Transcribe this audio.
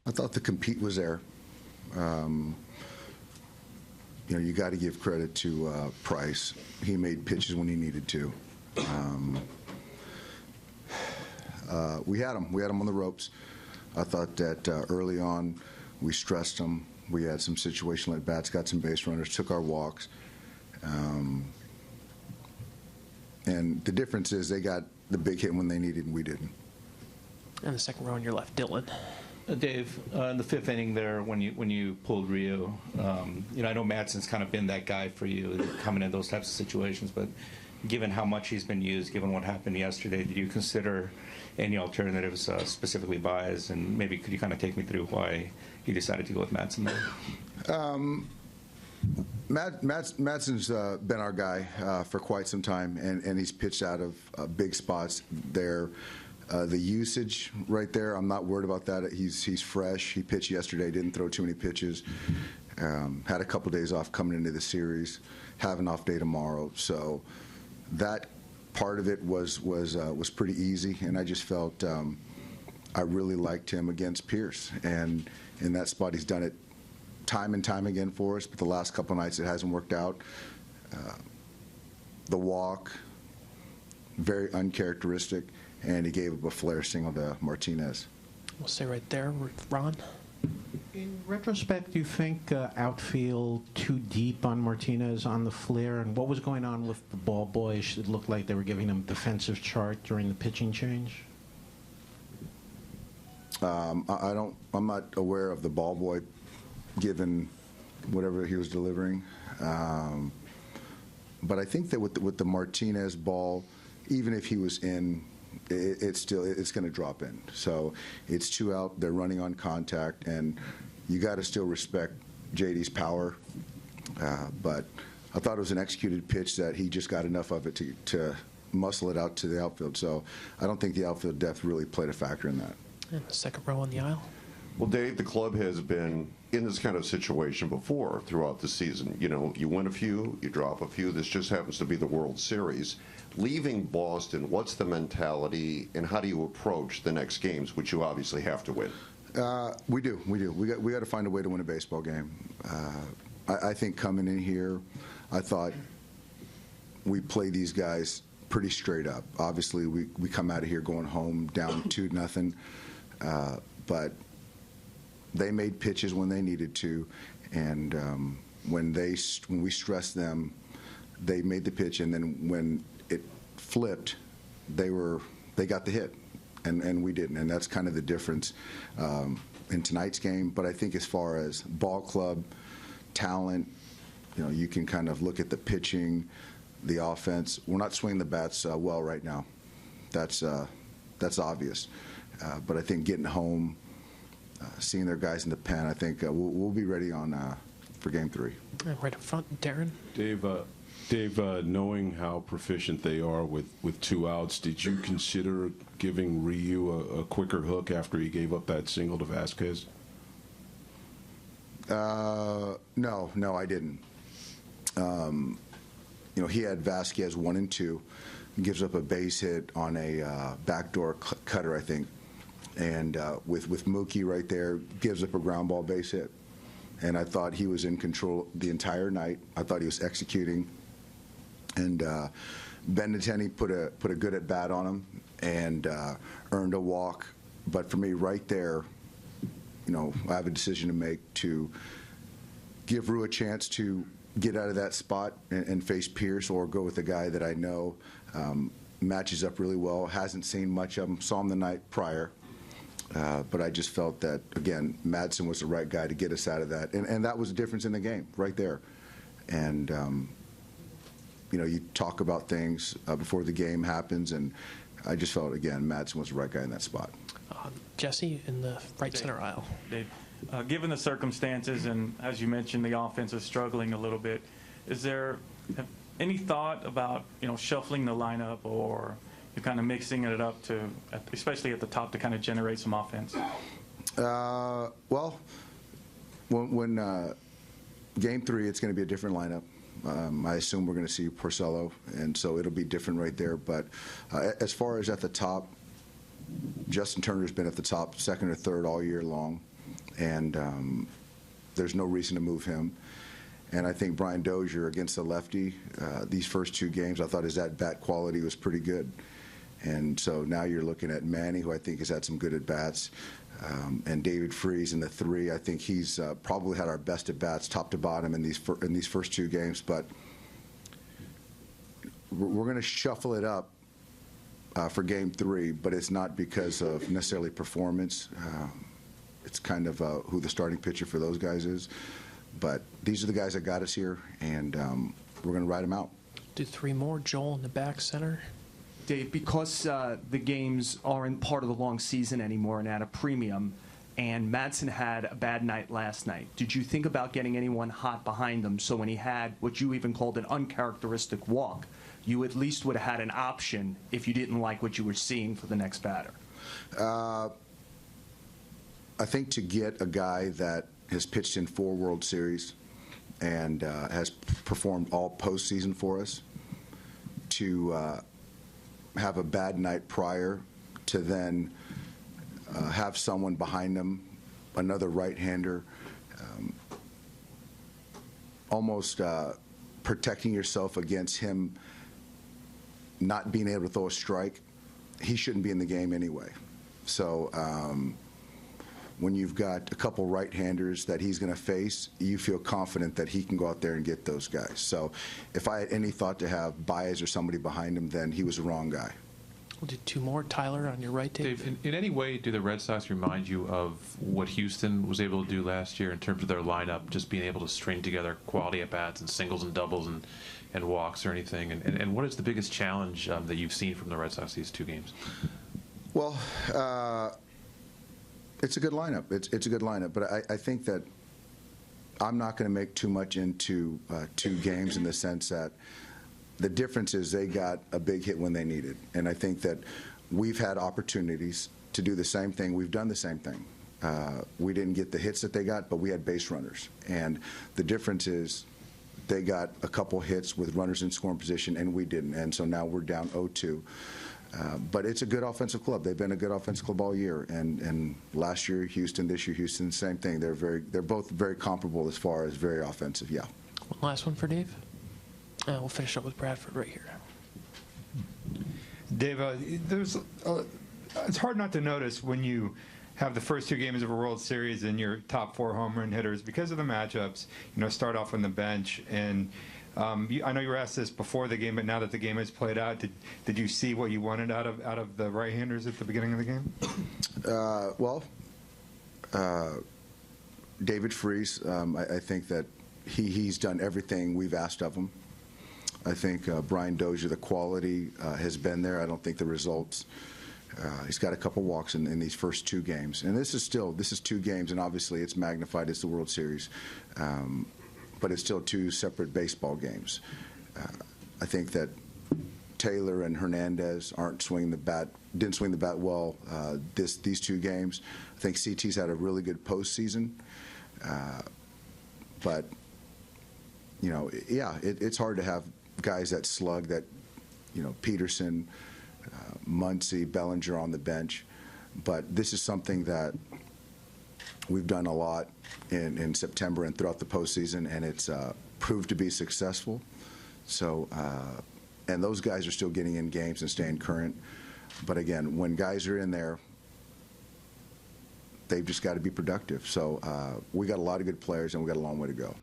I thought the compete was there. You know, you got to give credit to Price. He made pitches when he needed to. We had him. We had him on the ropes. I thought that early on we stressed him. We had some situational at bats, got some base runners, took our walks. And the difference is they got the big hit when they needed and we didn't. And the second row on your left, Dylan. Dave, in the fifth inning there, when you pulled Rio, you know, I know Madsen's kind of been that guy for you coming in those types of situations, but given how much he's been used, given what happened yesterday, did you consider any alternatives, specifically Baez, and maybe could you kind of take me through why you decided to go with Madsen there? Madsen's been our guy for quite some time, and he's pitched out of big spots there. The usage right there, I'm not worried about that. He's fresh. He pitched yesterday, didn't throw too many pitches. Had a couple days off coming into the series, have an off day tomorrow. So that part of it was pretty easy, and I just felt I really liked him against Pierce. And in that spot, he's done it time and time again for us, but the last couple of nights it hasn't worked out. The walk, very uncharacteristic, and he gave up a flare single to Martinez. We'll stay right there with Ron. In retrospect, do you think outfield too deep on Martinez on the flare? And what was going on with the ball boys? It looked like they were giving him defensive chart during the pitching change. I'm not aware of the ball boy given whatever he was delivering. But I think that with the Martinez ball, even if he was in, it's going to drop in. So it's 2 out. They're running on contact, and you got to still respect JD's power. But I thought it was an executed pitch that he just got enough of it to muscle it out to the outfield. So I don't think the outfield depth really played a factor in that. And the second row on the aisle. Well, Dave, the club has been in this kind of situation before throughout the season. You know, you win a few, you drop a few. This just happens to be the World Series. Leaving Boston, what's the mentality, and how do you approach the next games, which you obviously have to win? We do. We got to find a way to win a baseball game. I think coming in here, I thought we play these guys pretty straight up. Obviously, we come out of here going home down 2-0, but they made pitches when they needed to, and when we stressed them, they made the pitch, and then when it flipped, they got the hit, and we didn't, and that's kind of the difference in tonight's game. But I think as far as ball club talent, you know, you can kind of look at the pitching, the offense. We're not swinging the bats well right now. That's obvious. But I think getting home, seeing their guys in the pen, I think we'll be ready for Game 3. Right up front, Darren. Dave, knowing how proficient they are with 2 outs, did you consider giving Ryu a quicker hook after he gave up that single to Vasquez? No, I didn't. You know, he had Vasquez 1 and 2, gives up a base hit on a backdoor cutter, I think, and with Mookie right there, gives up a ground ball base hit. And I thought he was in control the entire night. I thought he was executing. And Benintendi put a good at bat on him and earned a walk. But for me, right there, you know, I have a decision to make to give Ryu a chance to get out of that spot and face Pierce, or go with a guy that I know matches up really well. Hasn't seen much of him. Saw him the night prior. But I just felt that, again, Madsen was the right guy to get us out of that. And that was the difference in the game right there. And, you know, you talk about things before the game happens, and I just felt, again, Madsen was the right guy in that spot. Jesse in the right center aisle. Dave, given the circumstances, and as you mentioned, the offense is struggling a little bit, is there any thought about, you know, shuffling the lineup, or you're kind of mixing it up to, especially at the top, to kind of generate some offense? Well, when Game 3, it's going to be a different lineup. I assume we're going to see Porcello, and so it'll be different right there. But as far as at the top, Justin Turner's been at the top, second or third all year long. and there's no reason to move him. And I think Brian Dozier against the lefty, these first 2 games, I thought his at-bat quality was pretty good. And so now you're looking at Manny, who I think has had some good at-bats, and David Freese in the 3. I think he's probably had our best at-bats, top to bottom, in these first 2 games. But we're going to shuffle it up for Game 3, but it's not because of necessarily performance. It's kind of who the starting pitcher for those guys is. But these are the guys that got us here, and we're going to ride them out. Do 3 more. Joel in the back center. Dave, because the games aren't part of the long season anymore and at a premium, and Madsen had a bad night last night, did you think about getting anyone hot behind him so when he had what you even called an uncharacteristic walk, you at least would have had an option if you didn't like what you were seeing for the next batter? I think to get a guy that has pitched in 4 World Series and has performed all postseason for us, to have a bad night prior, to then have someone behind him, another right-hander, almost protecting yourself against him not being able to throw a strike. He shouldn't be in the game anyway. So when you've got a couple right-handers that he's going to face, you feel confident that he can go out there and get those guys. So if I had any thought to have Baez or somebody behind him, then he was the wrong guy. We'll do 2 more. Tyler on your right, Dave. Dave, in any way, do the Red Sox remind you of what Houston was able to do last year in terms of their lineup, just being able to string together quality at-bats and singles and doubles and walks or anything? And what is the biggest challenge that you've seen from the Red Sox these 2 games? Well, it's a good lineup. It's a good lineup, but I think that I'm not going to make too much into 2 games in the sense that the difference is they got a big hit when they needed. And I think that we've had opportunities to do the same thing. We've done the same thing. We didn't get the hits that they got, but we had base runners. And the difference is they got a couple hits with runners in scoring position, and we didn't. And so now we're down 0-2. But it's a good offensive club. They've been a good offensive club all year. And last year, Houston, this year, Houston, same thing. They're both very comparable as far as very offensive, yeah. One last one for Dave. We'll finish up with Bradford right here. Dave, it's hard not to notice when you have the first 2 games of a World Series and your top 4 home run hitters, because of the matchups, start off on the bench. And I know you were asked this before the game, but now that the game has played out, did you see what you wanted out of the right-handers at the beginning of the game? David Freese, I think that he's done everything we've asked of him. I think Brian Dozier, the quality has been there. I don't think the results. He's got a couple walks in these first 2 games, and this is 2 games, and obviously it's magnified. It's the World Series, but it's still 2 separate baseball games. I think that Taylor and Hernandez didn't swing the bat well these 2 games. I think CT's had a really good postseason, but it's hard to have guys that slug that, Peterson, Muncy, Bellinger on the bench. But this is something that we've done a lot in September and throughout the postseason, and it's proved to be successful. So, and those guys are still getting in games and staying current. But again, when guys are in there, they've just got to be productive. So we got a lot of good players, and we got a long way to go.